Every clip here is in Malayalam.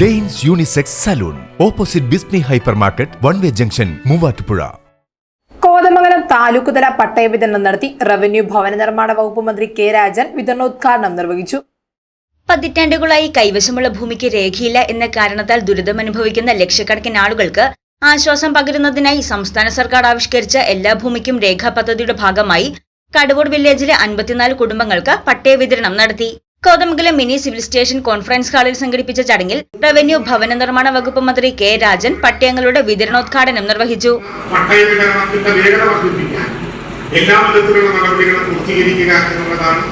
ഡെയിൻസ് യൂണിസെക്സ് സലൂൺ ഓപ്പോസിറ്റ് ബിസ്നി hypermarket one way junction Muvattupuzha. Kothamangalam taluk തല പട്ടയ വിതരണം നടത്തി. റവന്യൂ ഭവന നിർമ്മാണ വകുപ്പ് മന്ത്രി കെ രാജൻ വിതരണോദ്ഘാടനം നിർവഹിച്ചു. പതിറ്റാണ്ടുകളായി കൈവശമുള്ള ഭൂമിക്ക് രേഖയില്ല എന്ന കാരണത്താൽ ദുരിതമനുഭവിക്കുന്ന ലക്ഷക്കണക്കിന് ആളുകൾക്ക് ആശ്വാസം പകരുന്നതിനായി സംസ്ഥാന സർക്കാർ ആവിഷ്കരിച്ച എല്ലാ ഭൂമിക്കും രേഖാ പദ്ധതിയുടെ ഭാഗമായി കടവൂർ വില്ലേജിലെ 54 കുടുംബങ്ങൾക്ക് പട്ടയ വിതരണം നടത്തി. Kothamangalam mini civil station conference ഹാളിൽ സംഘടിപ്പിച്ച ചടങ്ങിൽ റവന്യൂ ഭവന നിർമ്മാണ വകുപ്പ് മന്ത്രി കെ രാജൻ പട്ടയങ്ങളുടെ വിതരണോദ്ഘാടനം നിർവഹിച്ചു. പട്ടയ വിതരണത്തിന്റെ വേഗത വർദ്ധിപ്പിക്കാൻ എല്ലാ വിധത്തിലുള്ള നടപടികളും പൂർത്തീകരിക്കുക എന്നുള്ളതാണ്.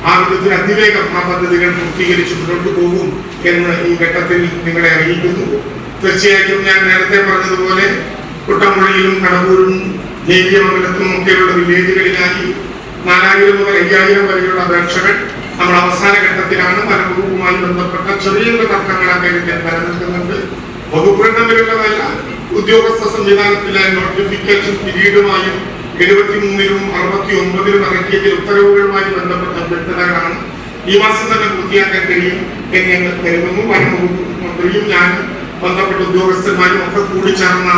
ആ വിധത്തിൽ അതിവേഗം ആ പദ്ധതികൾ പൂർത്തീകരിച്ച് മുന്നോട്ട് പോകും എന്ന് ഈ ഘട്ടത്തിൽ നിങ്ങളെ അറിയിക്കുന്നു. തീർച്ചയായിട്ടും ഞാൻ നേരത്തെ പറഞ്ഞതുപോലെ കുട്ടമ്പുഴയിലും കടവൂരും ദേവീയമംഗലത്തും ഒക്കെയുള്ള വില്ലേജുകളിലായി 4000 മുതൽ 5000 വരെയുള്ള അപേക്ഷകൾ നമ്മൾ അവസാന ഘട്ടത്തിലാണ്. വനംവകുപ്പുമായി ബന്ധപ്പെട്ട ചെറിയ തർക്കങ്ങൾ അക്കാര്യത്തിൽ നിലനിൽക്കുന്നുണ്ട്. വകുപ്പുകൾ തമ്മിലുള്ളതല്ല, ഉദ്യോഗസ്ഥ സംവിധാനത്തിലെ നോട്ടിഫിക്കേഷൻ പീരീഡുമായും 73-ലും 69-ലും ഇറക്കിയ ഉത്തരവുകളുമായി ബന്ധപ്പെട്ട വ്യക്തതകളാണ്. ഈ മാസം തന്നെ പൂർത്തിയാക്കാൻ കഴിയും എന്ന് ഞങ്ങൾ കരുതുന്നു. വനംവകുപ്പ് മന്ത്രിയും ഞാനും ബന്ധപ്പെട്ട ഉദ്യോഗസ്ഥന്മാരും ഒക്കെ കൂടിച്ചേർന്ന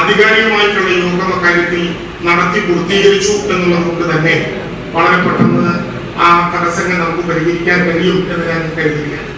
ആധികാരികമായിട്ടുള്ള യോഗം അക്കാര്യത്തിൽ നടത്തി പൂർത്തീകരിച്ചു എന്നുള്ളത് കൊണ്ട് തന്നെ വളരെ പെട്ടെന്ന് ആ തടസ്സങ്ങൾ നമുക്ക് പരിഹരിക്കാൻ കഴിയും എന്ന് ഞാൻ കരുതുകയാണ്.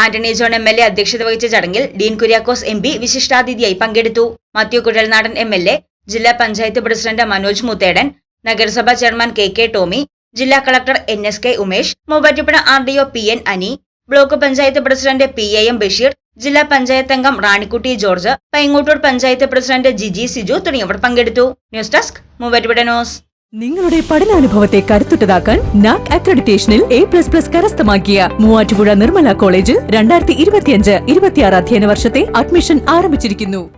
ആന്റണി ജോൺ MLA അധ്യക്ഷത വഹിച്ച ചടങ്ങിൽ ഡീൻ കുര്യാക്കോസ് MP വിശിഷ്ടാതിഥിയായി പങ്കെടുത്തു. മാത്യു കുഴൽനാടൻ MLA, ജില്ലാ പഞ്ചായത്ത് പ്രസിഡന്റ് മനോജ് മുത്തേടൻ, നഗരസഭാ ചെയർമാൻ KK ടോമി, ജില്ലാ collector NSK Umesh, Muvattupuzha RDO PN Ani, block panchayat president PAM Basheer, ജില്ലാ പഞ്ചായത്ത് അംഗം റാണിക്കുട്ടി ജോർജ്, പൈങ്ങോട്ടൂർ പഞ്ചായത്ത് പ്രസിഡന്റ് ജിജി സിജു തുടങ്ങിയവർ പങ്കെടുത്തു. News desk Muvattupuzha news. നിങ്ങളുടെ പഠനാനുഭവത്തെ കരുത്തുറ്റതാക്കാൻ NAC അക്രഡിറ്റേഷനിൽ A++ കരസ്ഥമാക്കിയ മൂവാറ്റുപുഴ നിർമ്മല കോളേജിൽ 2025-26 അധ്യയന വർഷത്തെ അഡ്മിഷൻ ആരംഭിച്ചിരിക്കുന്നു.